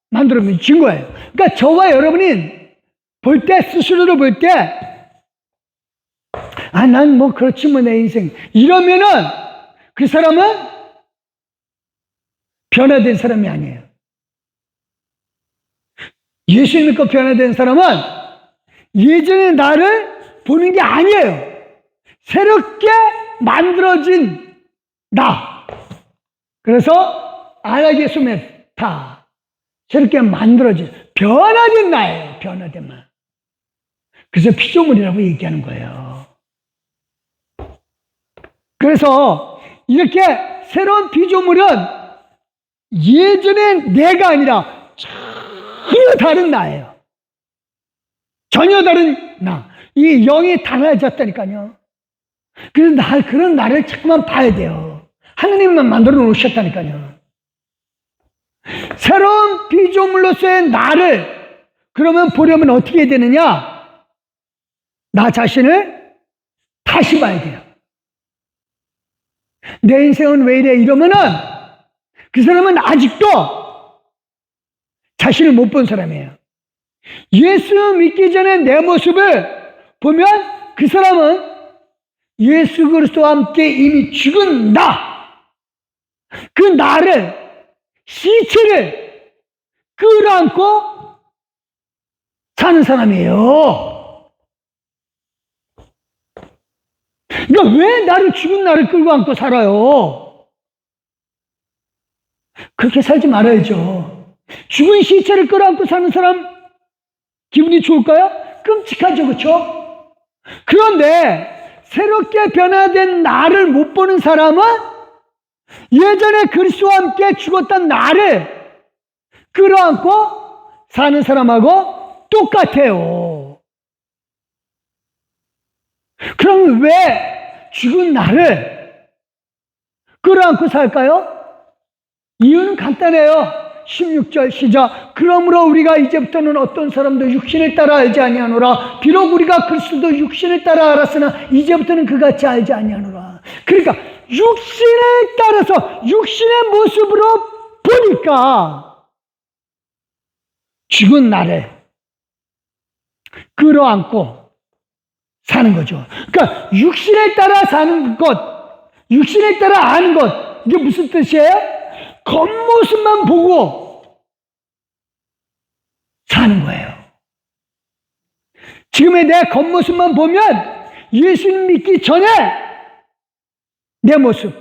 [SPEAKER 1] 만들어진 거예요. 그러니까 저와 여러분이 볼 때, 스스로를 볼 때, 난 뭐 그렇지 뭐 내 인생. 이러면은 그 사람은 변화된 사람이 아니에요. 예수 믿고 변화된 사람은 예전의 나를 보는 게 아니에요. 새롭게 만들어진 나. 그래서 알아게수메타. 새롭게 만들어진, 변화된 나예요. 변화된 나. 그래서 피조물이라고 얘기하는 거예요. 그래서 이렇게 새로운 피조물은 예전의 내가 아니라 전혀 다른 나예요. 전혀 다른 나. 이 영이 달라졌다니까요. 그래서 그런 나를 자꾸만 봐야 돼요. 하느님만 만들어 놓으셨다니까요. 새로운 피조물로서의 나를 그러면 보려면 어떻게 해야 되느냐? 나 자신을 다시 봐야 돼요. 내 인생은 왜 이래? 이러면은 그 사람은 아직도 자신을 못 본 사람이에요. 예수 믿기 전에 내 모습을 보면 그 사람은 예수 그리스도와 함께 이미 죽은 나, 그 나를, 시체를 끌어안고 사는 사람이에요. 그러니까 왜 나를 죽은 나를 끌고 안고 살아요? 그렇게 살지 말아야죠. 죽은 시체를 끌어안고 사는 사람 기분이 좋을까요? 끔찍하죠, 그렇죠? 그런데 새롭게 변화된 나를 못 보는 사람은 예전에 그리스도와 함께 죽었던 나를 끌어안고 사는 사람하고 똑같아요. 그럼 왜 죽은 나를 끌어안고 살까요? 이유는 간단해요. 16절 시작. 그러므로 우리가 이제부터는 어떤 사람도 육신을 따라 알지 아니하노라. 비록 우리가 그리스도도 육신을 따라 알았으나 이제부터는 그같이 알지 아니하노라. 그러니까 육신을 따라서 육신의 모습으로 보니까 죽은 나를 끌어안고 사는 거죠. 그러니까 육신을 따라 사는 것, 육신을 따라 아는 것, 이게 무슨 뜻이에요? 겉모습만 보고 사는 거예요. 지금의 내 겉모습만 보면 예수님 믿기 전에 내 모습,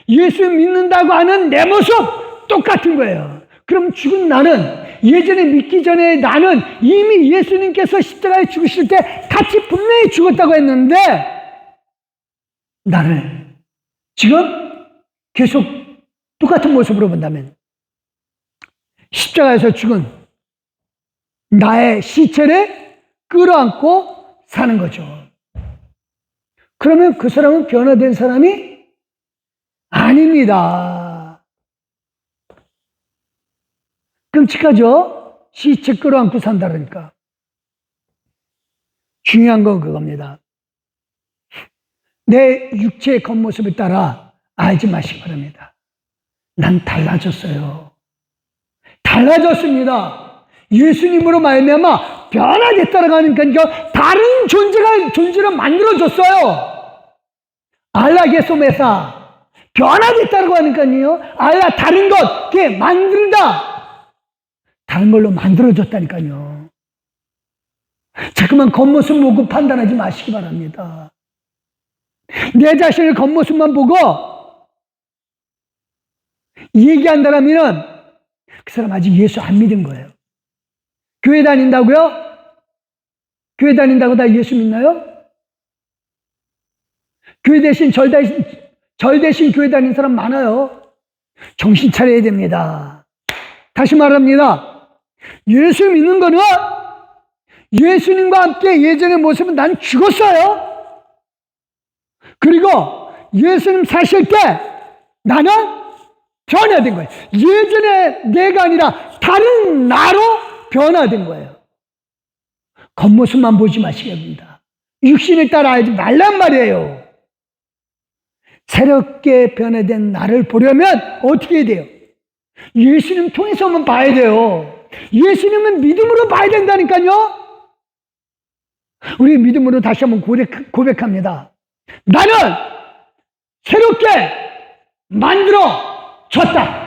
[SPEAKER 1] 예수 믿는다고 하는 내 모습 똑같은 거예요. 그럼 죽은 나는, 예전에 믿기 전에 나는 이미 예수님께서 십자가에 죽으실 때 같이 분명히 죽었다고 했는데 나를 지금 계속 똑같은 모습으로 본다면 십자가에서 죽은 나의 시체를 끌어안고 사는 거죠. 그러면 그 사람은 변화된 사람이 아닙니다. 끔찍하죠? 시체 끌어안고 산다 그러니까. 중요한 건 그겁니다. 내 육체의 겉모습을 따라 알지 마시기 바랍니다. 난 달라졌어요. 달라졌습니다. 예수님으로 말미암아 변화됐다고 하니까 다른 존재로 만들어졌어요. 알라게소메사 변화됐다고 하니까요. 알라 다른 것, 그게 만들다. 다른 걸로 만들어졌다니까요. 자꾸만 겉모습 보고 판단하지 마시기 바랍니다. 내 자신을 겉모습만 보고 얘기한다면 그 사람 아직 예수 안 믿은 거예요. 교회 다닌다고요? 교회 다닌다고 다 예수 믿나요? 교회 대신 절 대신 교회 다니는 사람 많아요. 정신 차려야 됩니다. 다시 말합니다. 예수 믿는 거는 예수님과 함께 예전의 모습은 난 죽었어요. 그리고 예수님 사실 때 나는 변화된 거예요. 예전에 내가 아니라 다른 나로 변화된 거예요. 겉모습만 보지 마시기 바랍니다. 육신을 따라 알지 말란 말이에요. 새롭게 변화된 나를 보려면 어떻게 해야 돼요? 예수님 통해서만 봐야 돼요. 예수님은 믿음으로 봐야 된다니까요. 우리 믿음으로 다시 한번 고백합니다. 나는 새롭게 만들어졌다.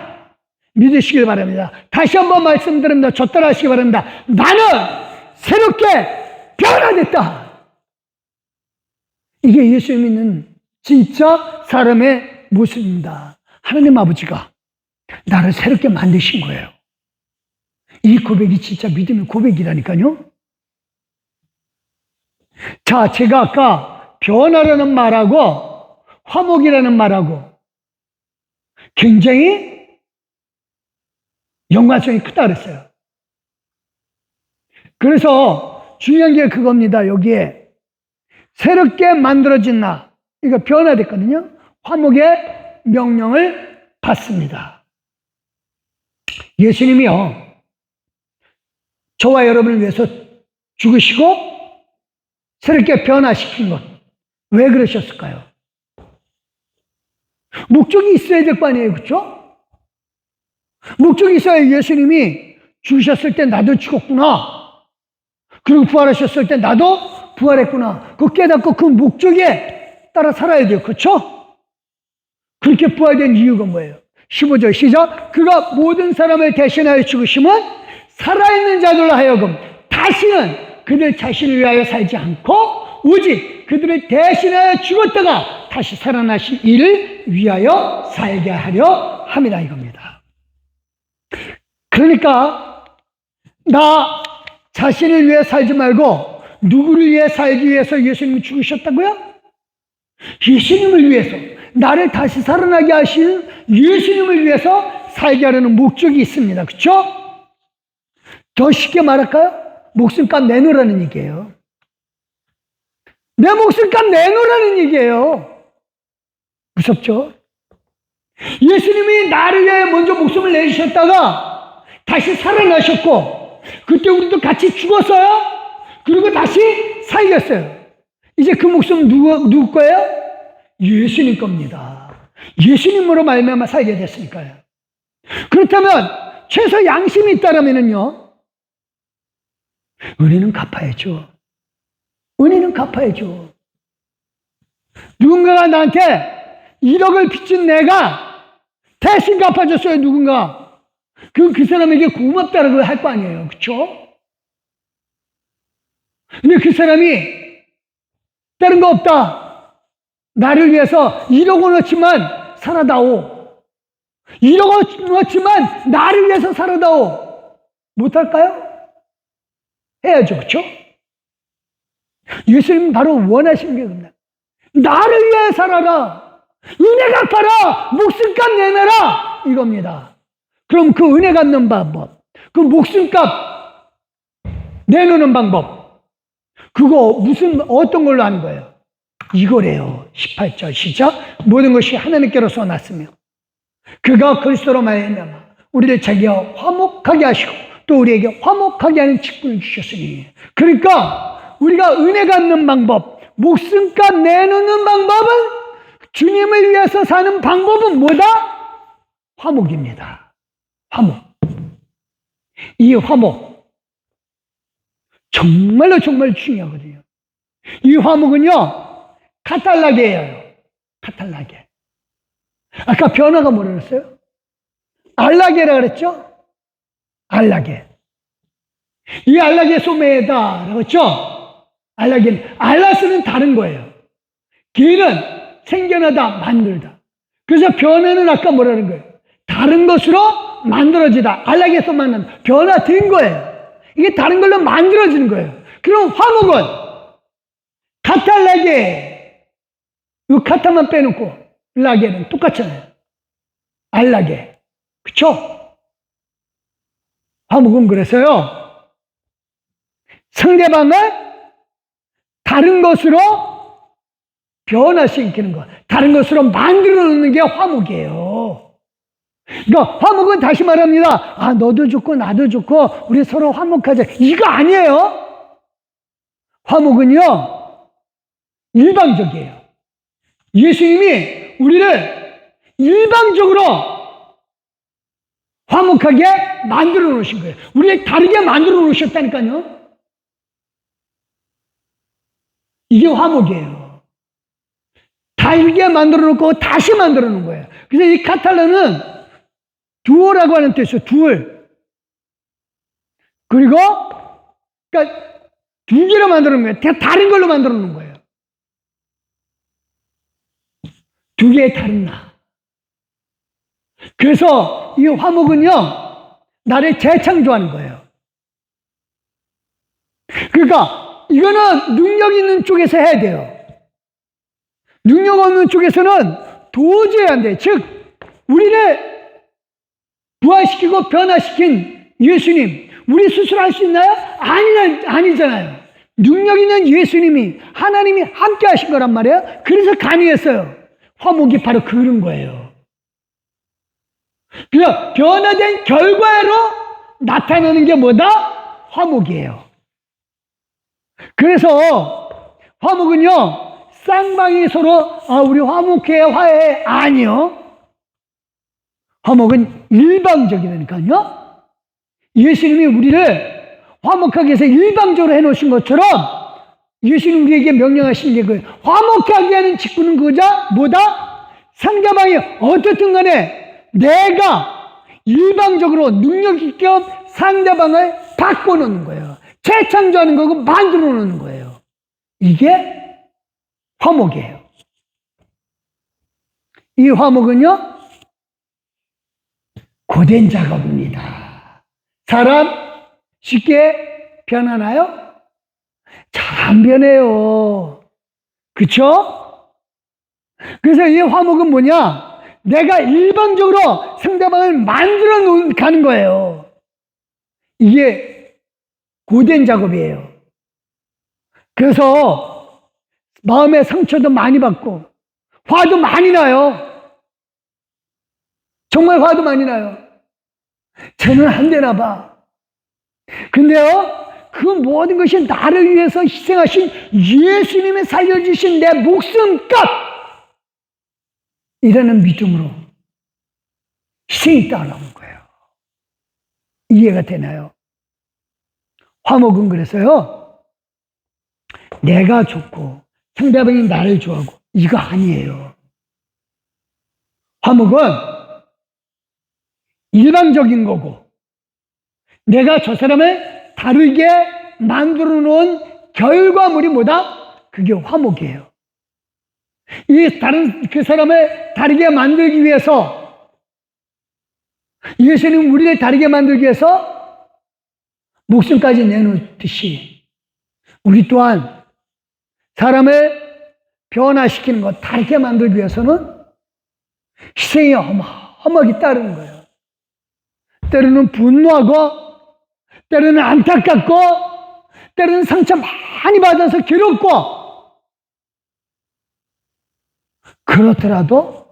[SPEAKER 1] 믿으시길 바랍니다. 다시 한번 말씀드립니다. 졌다라 하시기 바랍니다. 나는 새롭게 변화됐다. 이게 예수 믿는 진짜 사람의 모습입니다. 하나님 아버지가 나를 새롭게 만드신 거예요. 이 고백이 진짜 믿음의 고백이라니까요. 자, 제가 아까 변화라는 말하고 화목이라는 말하고 굉장히 연관성이 크다 그랬어요. 그래서 중요한 게 그겁니다. 여기에 새롭게 만들어진 나, 이거 변화됐거든요. 화목의 명령을 받습니다. 예수님이요, 저와 여러분을 위해서 죽으시고 새롭게 변화시킨 것, 왜 그러셨을까요? 목적이 있어야 될 거 아니에요, 그렇죠? 목적이 있어야 예수님이 죽으셨을 때 나도 죽었구나, 그리고 부활하셨을 때 나도 부활했구나, 그거 깨닫고 그 목적에 따라 살아야 돼요, 그렇죠? 그렇게 부활된 이유가 뭐예요? 15절 시작. 그가 모든 사람을 대신하여 죽으심은 살아있는 자들로 하여금 다시는 그들 자신을 위하여 살지 않고 오직 그들을 대신하여 죽었다가 다시 살아나신 이를 위하여 살게 하려 함이라 이겁니다. 그러니까 나 자신을 위해 살지 말고 누구를 위해 살기 위해서 예수님이 죽으셨다고요? 예수님을 위해서, 나를 다시 살아나게 하시는 예수님을 위해서 살게 하려는 목적이 있습니다. 그렇죠? 더 쉽게 말할까요? 목숨값 내놓으라는 얘기예요. 내 목숨값 내놓으라는 얘기예요. 무섭죠? 예수님이 나를 위해 먼저 목숨을 내주셨다가 다시 살아나셨고, 그때 우리도 같이 죽었어요. 그리고 다시 살렸어요. 이제 그 목숨 누구 거예요? 예수님 겁니다. 예수님으로 말미암아 살게 됐으니까요. 그렇다면 최소 양심이 있다라면요, 은혜는 갚아야죠. 은혜는 갚아야죠. 누군가가 나한테 1억을 빚진 내가 대신 갚아줬어요. 누군가. 그 사람에게 고맙다라고 할 거 아니에요. 그렇죠? 근데 그 사람이 다른 거 없다, 나를 위해서 1억 원어치만 살아다오, 1억 원어치만 나를 위해서 살아다오, 못할까요? 해야죠. 그렇죠? 예수님은 바로 원하시는 게 그겁니다. 나를 위해 살아라, 은혜 갚아라, 목숨값 내놔라, 이겁니다. 그럼 그 은혜 갚는 방법, 그 목숨값 내놓는 방법, 그거 어떤 걸로 하는 거예요? 이거래요. 18절 시작. 모든 것이 하나님께로서 났으며 그가 그리스도로 말미암아 우리를 자기와 화목하게 하시고 또 우리에게 화목하게 하는 직분을 주셨으니. 그러니까 우리가 은혜 갚는 방법, 목숨값 내놓는 방법은, 주님을 위해서 사는 방법은 뭐다? 화목입니다. 화목. 이 화목 정말로 정말 중요하거든요. 이 화목은요, 카탈라게예요. 카탈라게. 아까 변화가 뭐라 그랬어요? 알라게라 그랬죠? 알라게. 이 알라게 소메다라고 했죠? 알라게는, 알라스는 다른 거예요. 게는 생겨나다, 만들다. 그래서 변화는 아까 뭐라는 거예요? 다른 것으로 만들어지다. 알라게에서 만난 변화된 거예요. 이게 다른 걸로 만들어지는 거예요. 그럼 화목은 카탈라게, 이 카타만 빼놓고 라게는 똑같잖아요. 알라게. 그쵸? 화목은 그래서요, 상대방을 다른 것으로 변화시키는 것, 다른 것으로 만들어 놓는 게 화목이에요. 그러니까 화목은 다시 말합니다. 아, 너도 좋고 나도 좋고 우리 서로 화목하자, 이거 아니에요. 화목은요, 일방적이에요. 예수님이 우리를 일방적으로 화목하게 만들어 놓으신 거예요. 우리를 다르게 만들어 놓으셨다니까요. 이게 화목이에요. 다르게 만들어 놓고 다시 만들어 놓은 거예요. 그래서 이 카탈라는 두어라고 하는 뜻이에요. 두얼. 그리고 그러니까 두 개로 만들어 놓은 거예요. 다른 걸로 만들어 놓은 거예요. 두 개의 다른 나. 그래서 이 화목은요, 나를 재창조하는 거예요. 그러니까 이거는 능력 있는 쪽에서 해야 돼요. 능력 없는 쪽에서는 도저히 안 돼요. 즉, 우리를 부활시키고 변화시킨 예수님, 우리 스스로 할 수 있나요? 아니잖아요. 능력 있는 예수님이, 하나님이 함께 하신 거란 말이에요. 그래서 가능했어요. 화목이 바로 그런 거예요. 그냥 변화된 결과로 나타나는 게 뭐다? 화목이에요. 그래서 화목은요, 쌍방이 서로 우리 화목해, 화해해, 아니요. 화목은 일방적이라니까요. 예수님이 우리를 화목하게 해서 일방적으로 해놓으신 것처럼 예수님 우리에게 명령하신 게 그 화목하게 하는 직분은 그거자 뭐다? 상대방이 어떻든 간에 내가 일방적으로 능력 있게 상대방을 바꿔놓는 거예요. 재창조하는 거고 만들어 놓는 거예요. 이게 화목이에요. 이 화목은요, 고된 작업입니다. 사람 쉽게 변하나요? 잘 안 변해요. 그쵸? 그래서 이 화목은 뭐냐? 내가 일방적으로 상대방을 만들어 가는 거예요. 이게 고된 작업이에요. 그래서 마음의 상처도 많이 받고 화도 많이 나요. 정말 화도 많이 나요. 쟤는 안 되나 봐. 근데요, 그 모든 것이 나를 위해서 희생하신 예수님이 살려주신 내 목숨값, 이라는 믿음으로 희생이 따라온 거예요. 이해가 되나요? 화목은 그래서요, 내가 좋고 상대방이 나를 좋아하고 이거 아니에요. 화목은 일방적인 거고 내가 저 사람을 다르게 만들어 놓은 결과물이 뭐다? 그게 화목이에요. 이 다른 그 사람을 다르게 만들기 위해서, 예수님 우리를 다르게 만들기 위해서 목숨까지 내놓듯이 우리 또한 사람을 변화시키는 것, 다르게 만들기 위해서는 희생이 어마어마하게 따르는 거예요. 때로는 분노하고, 때로는 안타깝고, 때로는 상처 많이 받아서 괴롭고, 그렇더라도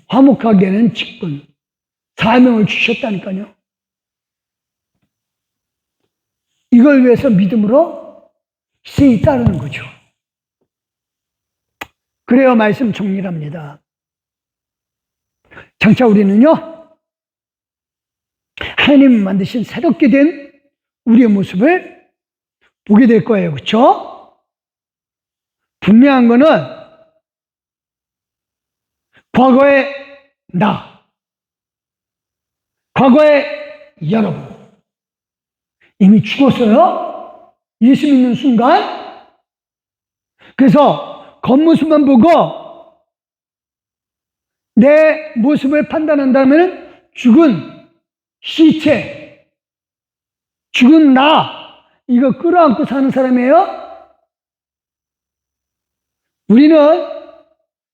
[SPEAKER 1] 화목하게는 직분, 사명을 주셨다니까요. 이걸 위해서 믿음으로 희생이 따르는 거죠. 그래야 말씀 정리합니다. 장차 우리는요, 하나님이 만드신 새롭게 된 우리의 모습을 보게 될 거예요. 그렇죠? 분명한 거는 과거의 나, 과거의 여러분 이미 죽었어요. 예수 믿는 순간. 그래서 겉모습만 보고 내 모습을 판단한다면 죽은 시체, 죽은 나, 이거 끌어안고 사는 사람이에요. 우리는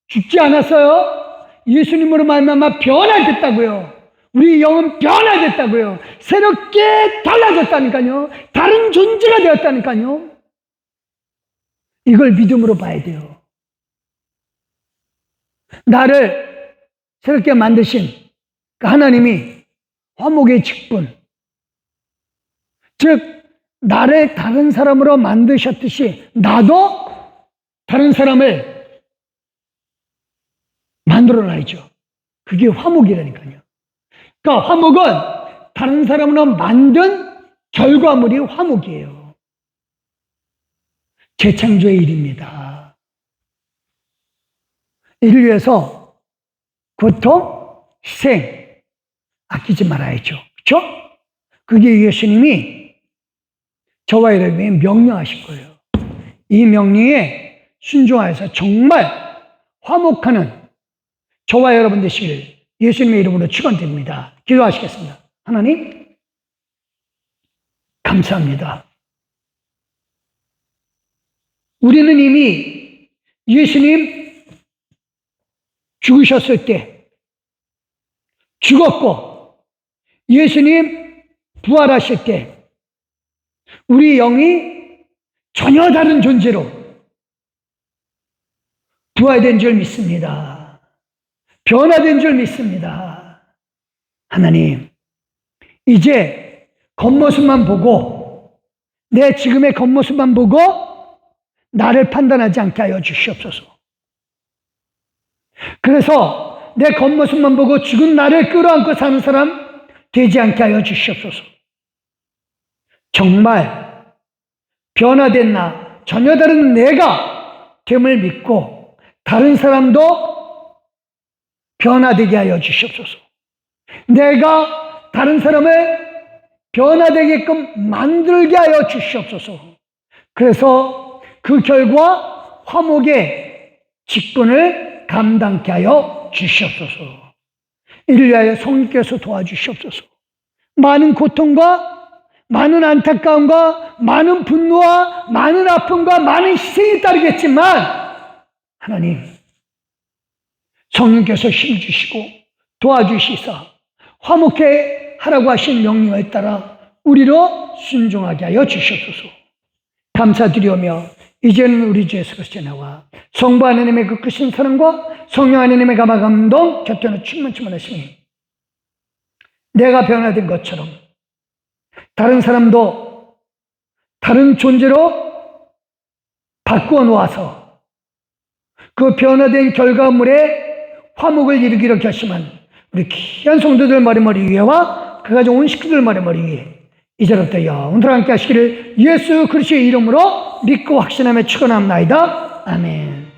[SPEAKER 1] 죽지 않았어요. 예수님으로 말미암아 변화됐다고요. 우리 영은 변화됐다고요. 새롭게 달라졌다니까요. 다른 존재가 되었다니까요. 이걸 믿음으로 봐야 돼요. 나를 새롭게 만드신 그 하나님이 화목의 직분, 즉 나를 다른 사람으로 만드셨듯이 나도 다른 사람을 만들어놔야죠. 그게 화목이라니까요. 그러니까 화목은 다른 사람으로 만든 결과물이 화목이에요. 재창조의 일입니다. 이를 위해서 고통, 희생 아끼지 말아야죠. 그렇죠? 그게 예수님이 저와 여러분에게 명령하신 거예요. 이 명령에 순종하여서 정말 화목하는 저와 여러분 되시기를 예수님의 이름으로 축원드립니다. 기도하시겠습니다. 하나님, 감사합니다. 우리는 이미 예수님 죽으셨을 때 죽었고, 예수님 부활하실 때 우리 영이 전혀 다른 존재로 부활된 줄 믿습니다. 변화된 줄 믿습니다. 하나님, 이제 겉모습만 보고, 내 지금의 겉모습만 보고 나를 판단하지 않게 하여 주시옵소서. 그래서 내 겉모습만 보고 죽은 나를 끌어안고 사는 사람 되지 않게 하여 주시옵소서. 정말 변화된 나, 전혀 다른 내가 됨을 믿고 다른 사람도 변화되게 하여 주시옵소서. 내가 다른 사람을 변화되게끔 만들게 하여 주시옵소서. 그래서 그 결과 화목의 직분을 감당케 하여 주시옵소서. 이를 위하여 성령께서 도와주시옵소서. 많은 고통과 많은 안타까움과 많은 분노와 많은 아픔과 많은 희생이 따르겠지만 하나님 성령께서 힘주시고 도와주시사 화목해 하라고 하신 명령에 따라 우리로 순종하게 하여 주시옵소서. 감사드리오며 이제는 우리 주 예수 그리스도의 나와 성부 하나님의 그 크신 사랑과 성령 하나님의 감화 감동 곁에는 충만하시니 내가 변화된 것처럼 다른 사람도 다른 존재로 바꾸어 놓아서 그 변화된 결과물에 화목을 이루기로 결심한 우리 귀한 성도들 머리머리 위에와 그 가정 온 식구들 머리머리 위에 이제부터 영원토록 함께 하시기를 예수 그리스도의 이름으로 믿고 확신하며 축원합니다. 아멘.